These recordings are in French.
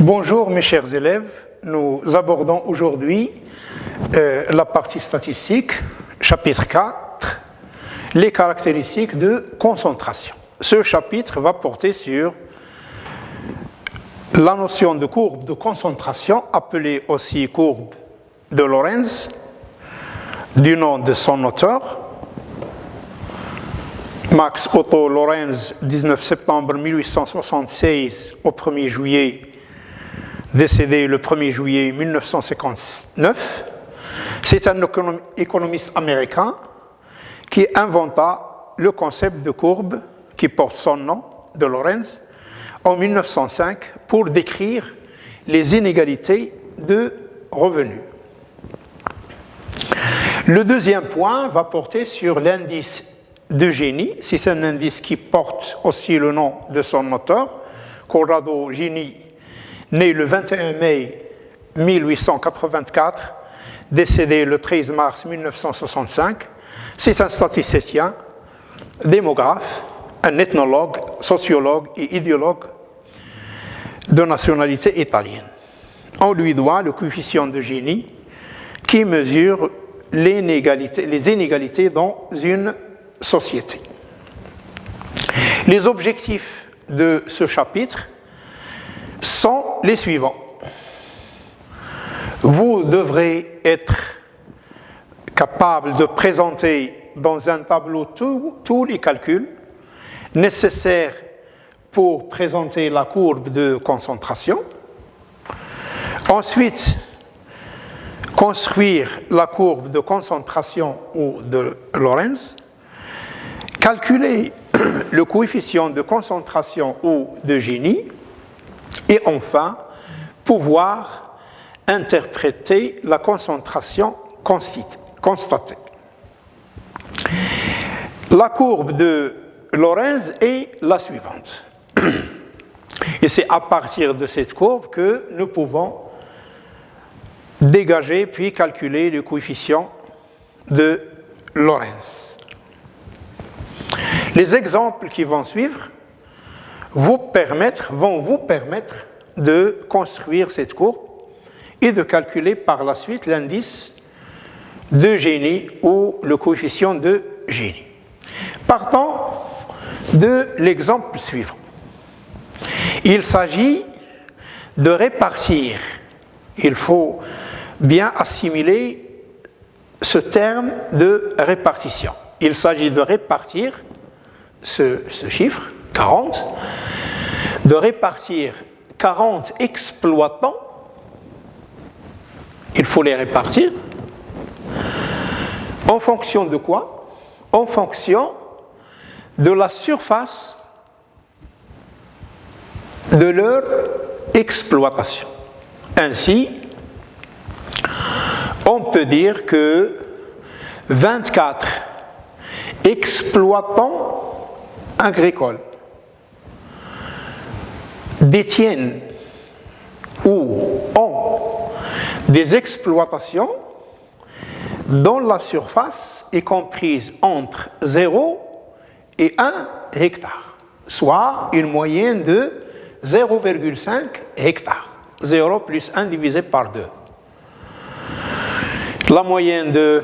Bonjour mes chers élèves, nous abordons aujourd'hui la partie statistique, chapitre 4, les caractéristiques de concentration. Ce chapitre va porter sur la notion de courbe de concentration, appelée aussi courbe de Lorenz, du nom de son auteur, Max Otto Lorenz, 19 septembre 1876 au 1er juillet, décédé le 1er juillet 1959. C'est un économiste américain qui inventa le concept de courbe qui porte son nom, de Lorenz, en 1905 pour décrire les inégalités de revenus. Le deuxième point va porter sur l'indice de Gini. C'est un indice qui porte aussi le nom de son auteur, Corrado Gini, né le 21 mai 1884, décédé le 13 mars 1965. C'est un statisticien, démographe, un ethnologue, sociologue et idéologue de nationalité italienne. On lui doit le coefficient de Gini qui mesure les inégalités dans une société. Les objectifs de ce chapitre sont les suivants. Vous devrez être capable de présenter dans un tableau tous les calculs nécessaires pour présenter la courbe de concentration. Ensuite, construire la courbe de concentration ou de Lorenz, calculer le coefficient de concentration ou de Gini, et enfin, pouvoir interpréter la concentration constatée. La courbe de Lorenz est la suivante. Et c'est à partir de cette courbe que nous pouvons dégager puis calculer le coefficient de Lorenz. Les exemples qui vont suivre vont vous permettre de construire cette courbe et de calculer par la suite l'indice de Gini ou le coefficient de Gini. Partons de l'exemple suivant. Il s'agit de répartir. Il faut bien assimiler ce terme de répartition. Il s'agit de répartir ce chiffre, 40, de répartir 40 exploitants. Il faut les répartir. En fonction de quoi? En fonction de la surface de leur exploitation. Ainsi, on peut dire que 24 exploitants agricoles détiennent ou ont des exploitations dont la surface est comprise entre 0 et 1 hectare, soit une moyenne de 0,5 hectares. 0 plus 1 divisé par 2. La moyenne de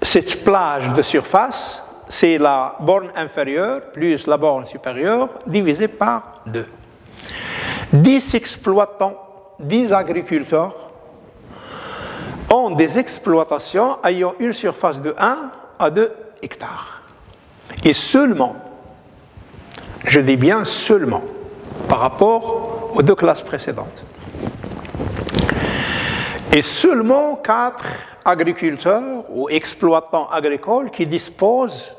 cette plage de surface, c'est la borne inférieure plus la borne supérieure divisée par 2. 10 exploitants, 10 agriculteurs ont des exploitations ayant une surface de 1 à 2 hectares. Et seulement, je dis bien seulement, par rapport aux deux classes précédentes. Et seulement 4 agriculteurs ou exploitants agricoles qui disposent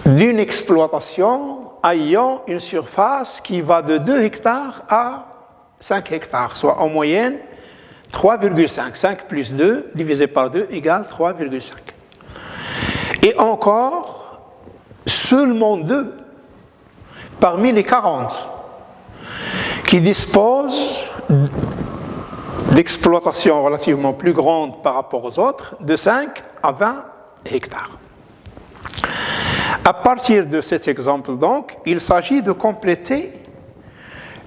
d'une exploitation ayant une surface qui va de 2 hectares à 5 hectares, soit en moyenne 3,5. 5 plus 2 divisé par 2 égale 3,5. Et encore, seulement 2 parmi les 40 qui disposent d'exploitations relativement plus grandes par rapport aux autres, de 5 à 20 hectares. À partir de cet exemple, donc, il s'agit de compléter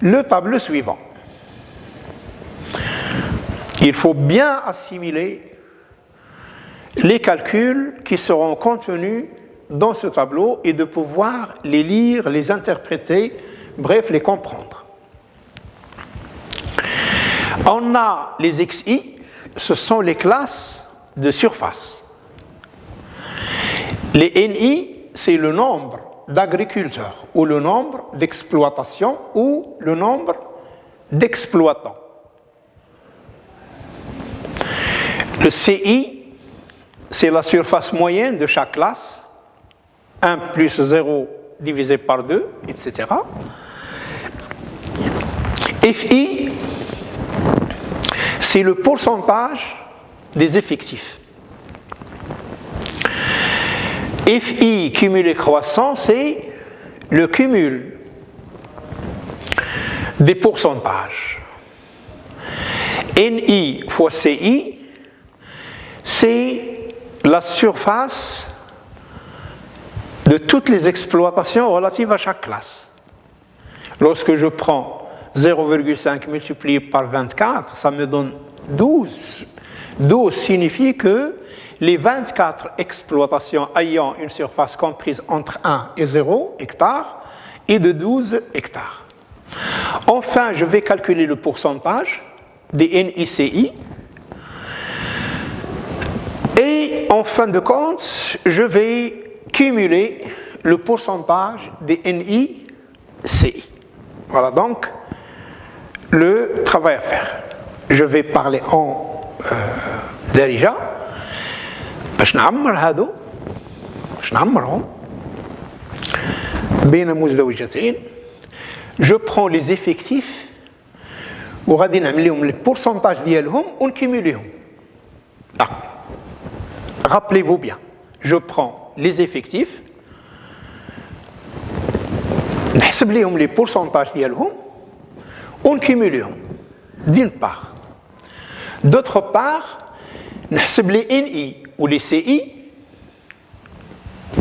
le tableau suivant. Il faut bien assimiler les calculs qui seront contenus dans ce tableau et de pouvoir les lire, les interpréter, bref, les comprendre. On a les XI, ce sont les classes de surface. Les NI, c'est le nombre d'agriculteurs ou le nombre d'exploitations ou le nombre d'exploitants. Le CI, c'est la surface moyenne de chaque classe, 1 plus 0 divisé par 2, etc. FI, c'est le pourcentage des effectifs. FI cumulé croissant, c'est le cumul des pourcentages. NI fois CI, c'est la surface de toutes les exploitations relatives à chaque classe. Lorsque je prends 0,5 multiplié par 24, ça me donne 12. 12 signifie que les 24 exploitations ayant une surface comprise entre 1 et 0 hectares est de 12 hectares. Enfin, je vais calculer le pourcentage des NICI. Et en fin de compte, je vais cumuler le pourcentage des NICI. Voilà donc le travail à faire. Je vais parler en درجة باش نعمر هادو باش نعمرهم بين مزدوجتين. Je prends les effectifs وغادي نعمل لهم les pourcentages ديالهم ونكمليهم. Rappelez-vous bien, je prends les effectifs, نحسب لهم les pourcentages ديالهم ونكمليهم d'une part. D'autre part, نحسب les NI ou les CI,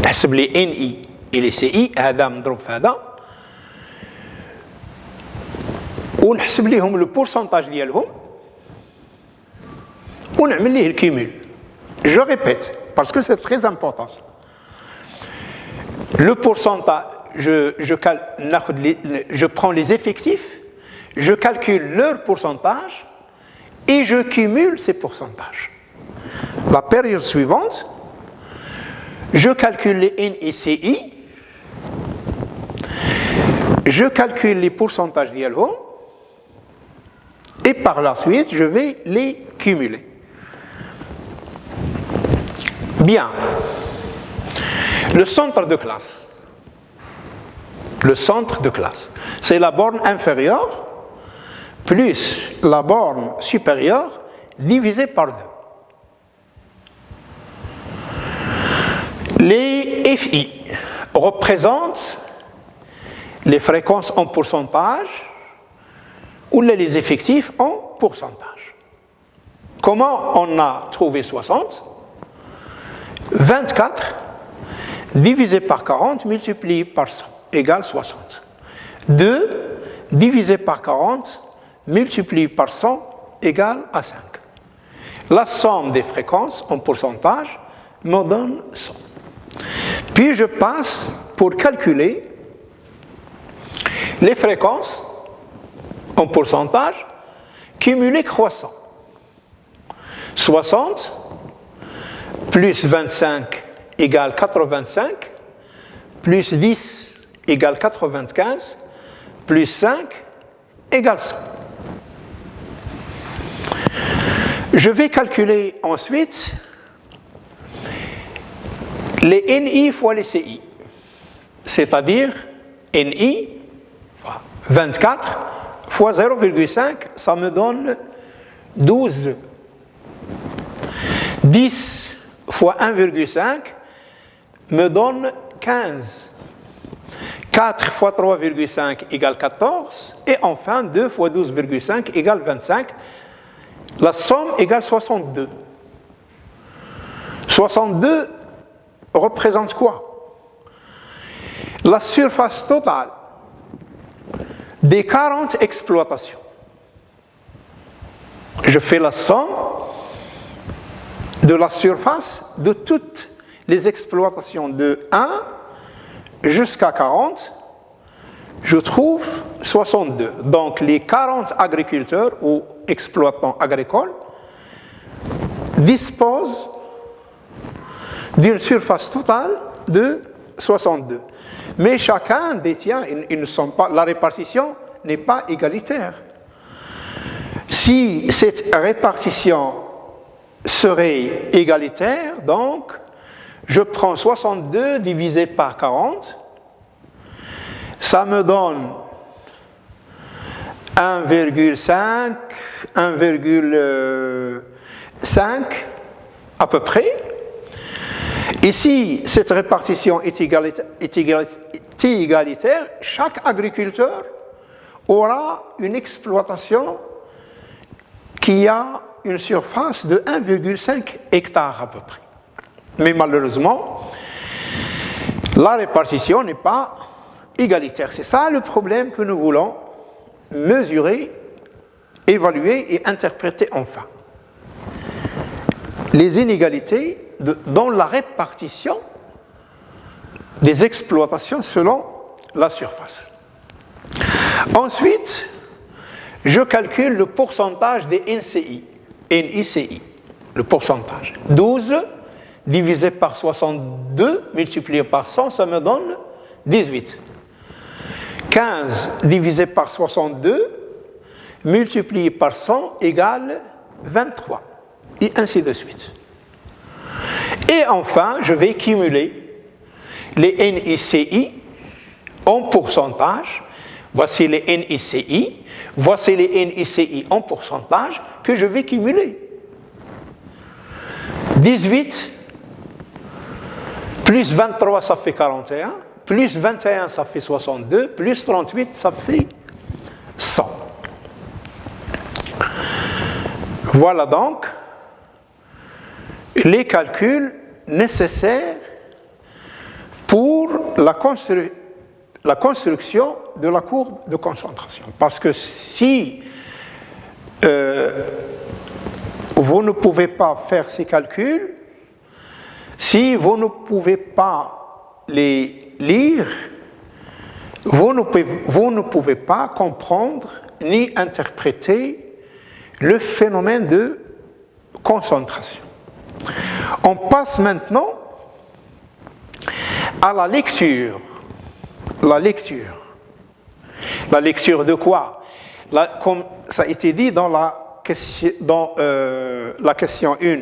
نحسب les NI et les CI, هذا مضروب في هذا, ونحسب لهم le pourcentage ديالهم ونعمل ليه الكيمول. Je répète, parce que c'est très important. Le pourcentage, je prends les effectifs, je calcule leur pourcentage et je cumule ces pourcentages. La période suivante, je calcule les NICI, je calcule les pourcentages d'ILO et par la suite, je vais les cumuler. Bien. Le centre de classe. Le centre de classe, c'est la borne inférieure plus la borne supérieure divisée par 2. Les FI représentent les fréquences en pourcentage ou les effectifs en pourcentage. Comment on a trouvé 60 ? 24 divisé par 40 multiplié par 100 égale 60. 2 divisé par 40 multiplié par 100 égale à 5. La somme des fréquences en pourcentage me donne 100. Puis je passe pour calculer les fréquences en pourcentage cumulées croissant. 60 plus 25 égale 85, plus 10 égale 95, plus 5 égale 100. Je vais calculer ensuite les NI fois les CI, c'est-à-dire NI 24 fois 0,5, ça me donne 12. 10 fois 1,5 me donne 15. 4 fois 3,5 égale 14. Et enfin, 2 fois 12,5 égale 25. La somme égale 62. 62 représente quoi ? La surface totale des 40 exploitations. Je fais la somme de la surface de toutes les exploitations de 1 jusqu'à 40, je trouve 62. Donc les 40 agriculteurs ou exploitants agricoles disposent d'une surface totale de 62. Mais chacun détient, ils ne sont pas, la répartition n'est pas égalitaire. Si cette répartition serait égalitaire, donc, je prends 62 divisé par 40, ça me donne 1,5, 1,5 à peu près. Et si cette répartition est égalitaire, chaque agriculteur aura une exploitation qui a une surface de 1,5 hectare à peu près. Mais malheureusement, la répartition n'est pas égalitaire. C'est ça le problème que nous voulons mesurer, évaluer et interpréter enfin. Les inégalités dans la répartition des exploitations selon la surface. Ensuite, je calcule le pourcentage des NICI, le pourcentage. 12 divisé par 62 multiplié par 100, ça me donne 18. 15 divisé par 62 multiplié par 100 égale 23. Et ainsi de suite. Et enfin, je vais cumuler les NICI en pourcentage. Voici les NICI. Voici les NICI en pourcentage que je vais cumuler. 18 plus 23, ça fait 41. Plus 21, ça fait 62. Plus 38, ça fait 100. Voilà donc les calculs nécessaires pour la construction de la courbe de concentration. Parce que si vous ne pouvez pas faire ces calculs, si vous ne pouvez pas les lire, vous ne pouvez pas comprendre ni interpréter le phénomène de concentration. On passe maintenant à la lecture. La lecture. La lecture de quoi? Comme ça a été dit dans la question 1,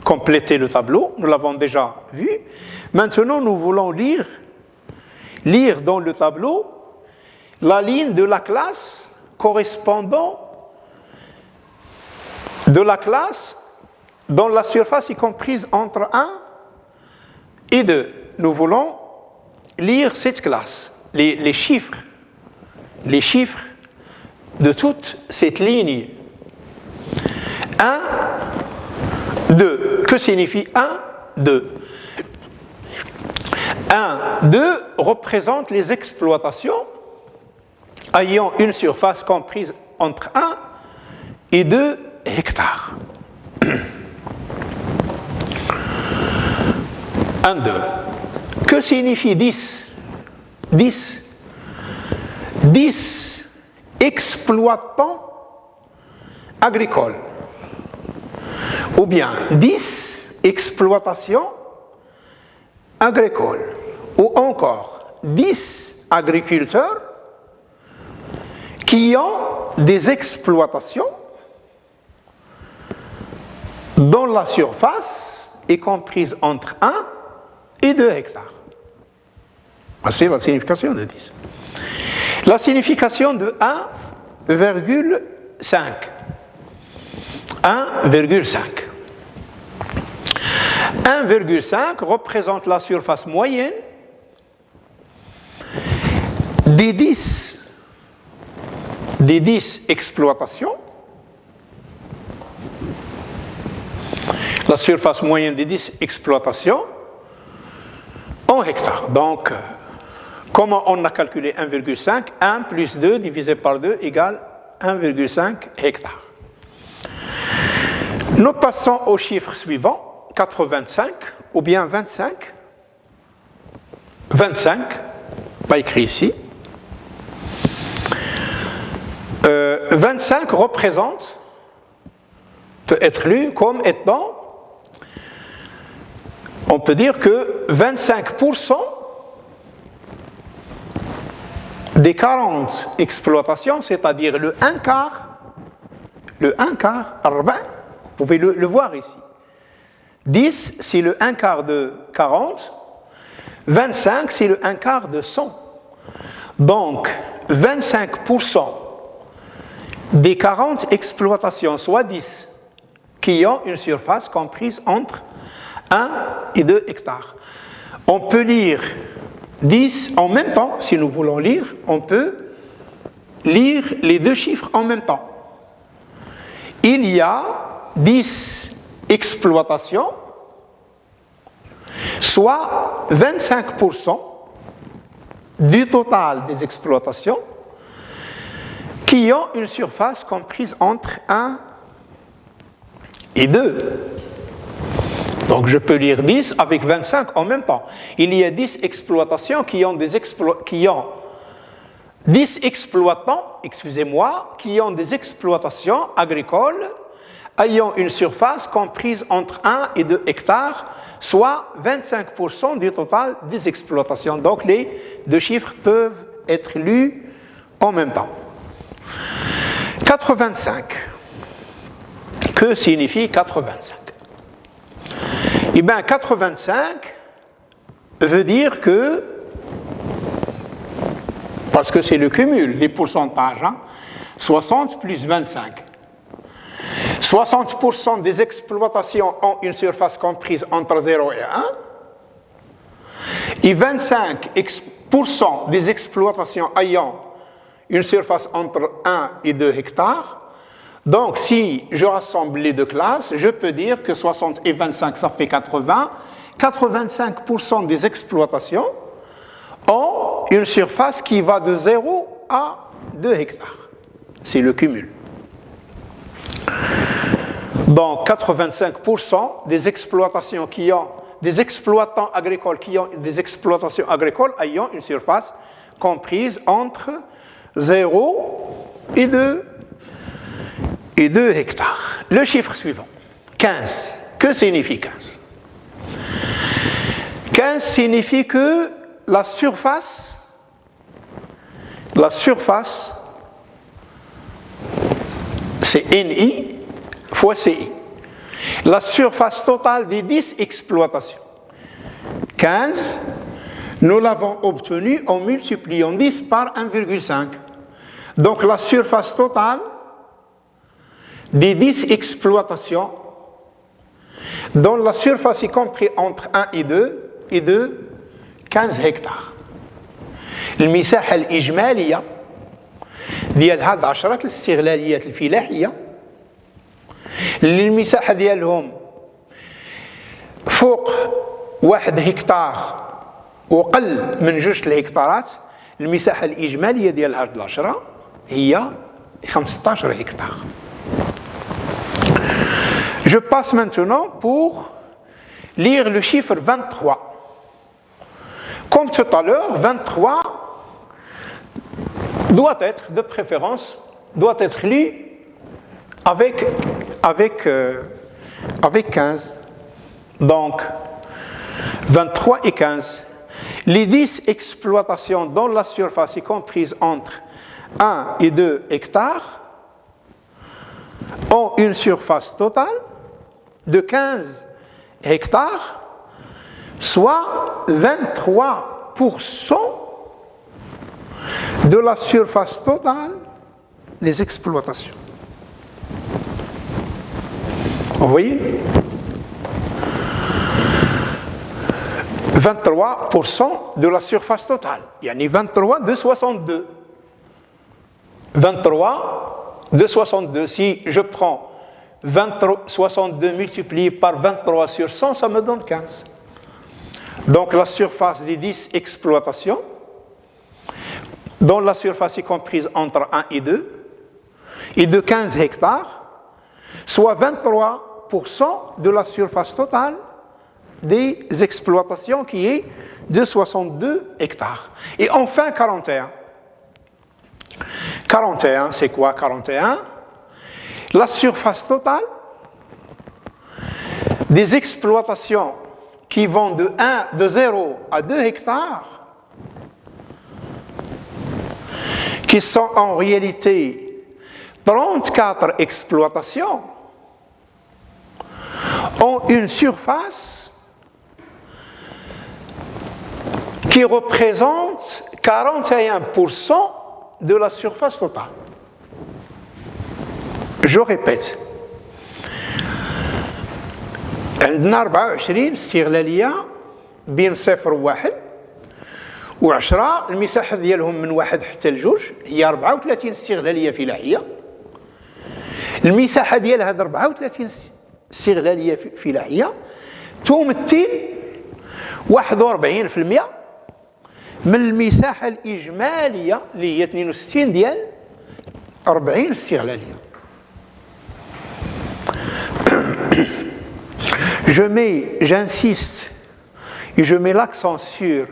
compléter le tableau, nous l'avons déjà vu. Maintenant, nous voulons lire dans le tableau la ligne de la classe correspondant de la classe dont la surface est comprise entre 1 et 2. Nous voulons lire cette classe, les chiffres de toute cette ligne. 1, 2. Que signifie 1, 2? 1, 2 représente les exploitations ayant une surface comprise entre 1 et 2 hectares. 1, 2. Que signifie 10? 10 exploitants agricoles. Ou bien 10 exploitations agricoles. Ou encore 10 agriculteurs qui ont des exploitations dont la surface est comprise entre 1 et 2 hectares. Voici la signification de 10. La signification de 1,5. 1,5. 1,5 représente la surface moyenne des 10 exploitations. La surface moyenne des 10 exploitations en hectares. Donc, Comment on a calculé 1,5? 1 plus 2 divisé par 2 égale 1,5 hectares. Nous passons au chiffre suivant, 85 ou bien 25. 25, pas écrit ici. 25 représente, peut être lu comme étant, on peut dire que 25% des 40 exploitations, c'est-à-dire le 1 quart, vous pouvez le voir ici. 10, c'est le 1 quart de 40, 25, c'est le 1 quart de 100. Donc, 25% des 40 exploitations, soit 10, qui ont une surface comprise entre 1 et 2 hectares. On peut lire 10 en même temps, si nous voulons lire, on peut lire les deux chiffres en même temps. Il y a 10 exploitations, soit 25% du total des exploitations qui ont une surface comprise entre 1 et 2. Donc je peux lire 10 avec 25 en même temps. Il y a 10 exploitations qui ont 10 exploitants, qui ont des exploitations agricoles ayant une surface comprise entre 1 et 2 hectares, soit 25% du total des exploitations. Donc les deux chiffres peuvent être lus en même temps. 85. Que signifie 85? Eh bien, 85 veut dire que, parce que c'est le cumul des pourcentages, 60 plus 25. 60% des exploitations ont une surface comprise entre 0 et 1, et 25% des exploitations ayant une surface entre 1 et 2 hectares. Donc, si je rassemble les deux classes, je peux dire que 60 et 25, ça fait 80. 85% des exploitations ont une surface qui va de 0 à 2 hectares. C'est le cumul. Donc, 85% des exploitations qui ont des exploitants agricoles qui ont des exploitations agricoles ayant une surface comprise entre 0 et 2 hectares. Le chiffre suivant, 15. Que signifie 15? 15 signifie que la surface c'est NI fois CI. La surface totale des 10 exploitations. 15, nous l'avons obtenu en multipliant 10 par 1,5. Donc la surface totale des 10 exploitations, dont la surface est comprise entre 1 et 2, 15 hectares. المساحة الإجمالية ديال هاد 10 الاستغلاليات الفلاحية اللي المساحة ديالهم فوق 1 هكتار وقل من 2 الهكتارات، المساحة الإجمالية ديال هاد 10 هي 15 هكتار. Je passe maintenant pour lire le chiffre 23. Comme tout à l'heure, 23 doit être, de préférence, doit être lu avec 15. Donc, 23 et 15. Les 10 exploitations dont la surface est comprise entre 1 et 2 hectares ont une surface totale de 15 hectares, soit 23% de la surface totale des exploitations. Vous voyez? 23% de la surface totale. Il y en a 23 de 62. 23 de 62. Si je prends 62 multiplié par 23 sur 100, ça me donne 15. Donc la surface des 10 exploitations dont la surface est comprise entre 1 et 2, et de 15 hectares, soit 23% de la surface totale des exploitations qui est de 62 hectares. Et enfin 41. 41, c'est quoi 41? La surface totale des exploitations qui vont de 0 à 2 hectares, qui sont en réalité 34 exploitations, ont une surface qui représente 41% de la surface totale. Je répète. عندنا 24 استغلالية بين 0 و1 و10 المساحة ديالهم من 1 حتى ل2 هي 34 استغلالية فلاحية. المساحة ديال هاد 34 استغلالية فلاحية تمثل 41% من المساحة الإجمالية اللي هي 62 ديال 40 استغلالية. J'insiste et je mets l'accent sur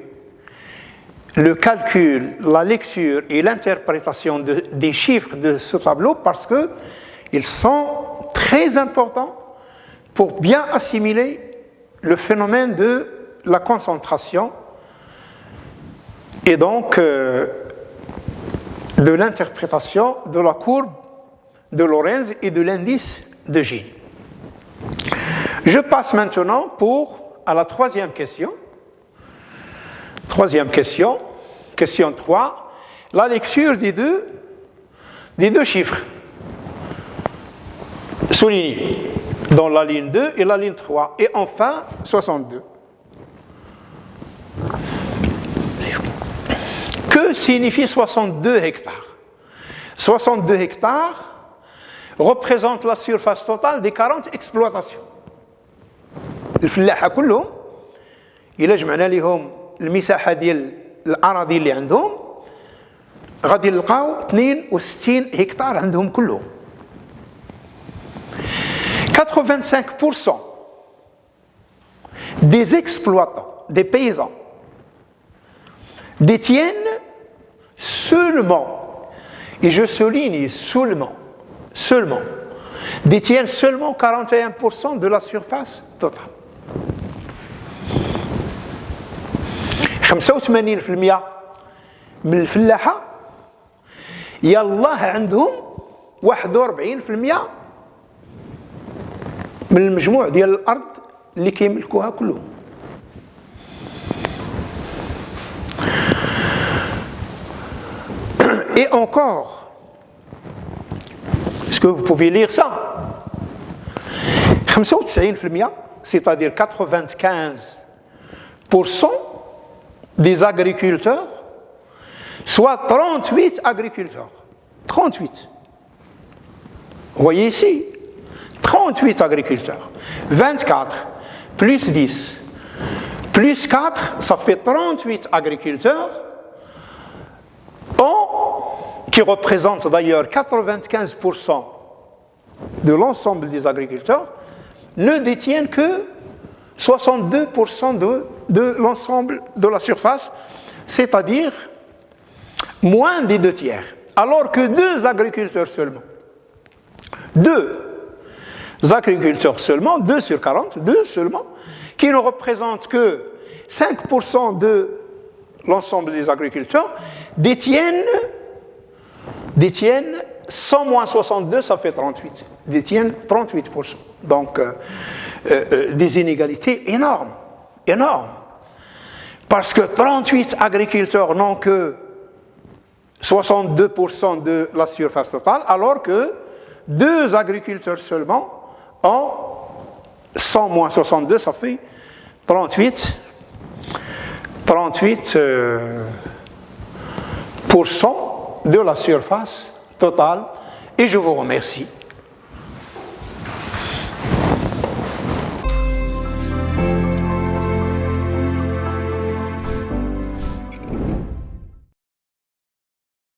le calcul, la lecture et l'interprétation des chiffres de ce tableau parce qu'ils sont très importants pour bien assimiler le phénomène de la concentration et donc de l'interprétation de la courbe de Lorenz et de l'indice de Gini. Je passe maintenant à la troisième question. Troisième question, question 3, la lecture des deux chiffres soulignés dans la ligne 2 et la ligne 3, et enfin 62. Que signifie 62 hectares? 62 hectares représentent la surface totale des 40 exploitations. الفلاحه كلهم الا جمعنا لهم المساحه ديال الاراضي اللي عندهم غادي نلقاو 62 هكتار عندهم كلهم. 85% des exploitants, des paysans détiennent seulement, et je souligne seulement, détiennent seulement 41% de la surface totale. 85% من الفلاحة يالله عندهم 41% من المجموع ديال الأرض اللي كيملكوها كلهم. Et encore, est-ce que vous pouvez lire ça? 95%, c'est-à-dire 95% des agriculteurs, soit 38 agriculteurs. 38. Vous voyez ici, 38 agriculteurs. 24 plus 10 plus 4, ça fait 38 agriculteurs, qui représentent d'ailleurs 95% de l'ensemble des agriculteurs, ne détiennent que 62% de l'ensemble de la surface, c'est-à-dire moins des 2 tiers. Alors que 2 agriculteurs seulement, 2 sur 40, 2 seulement, qui ne représentent que 5% de l'ensemble des agriculteurs, détiennent 100 moins 62, ça fait 38. Détiennent 38%. Donc, des inégalités énormes. Parce que 38 agriculteurs n'ont que 62% de la surface totale, alors que 2 agriculteurs seulement ont 100 moins 62, ça fait 38% de la surface totale. Et je vous remercie.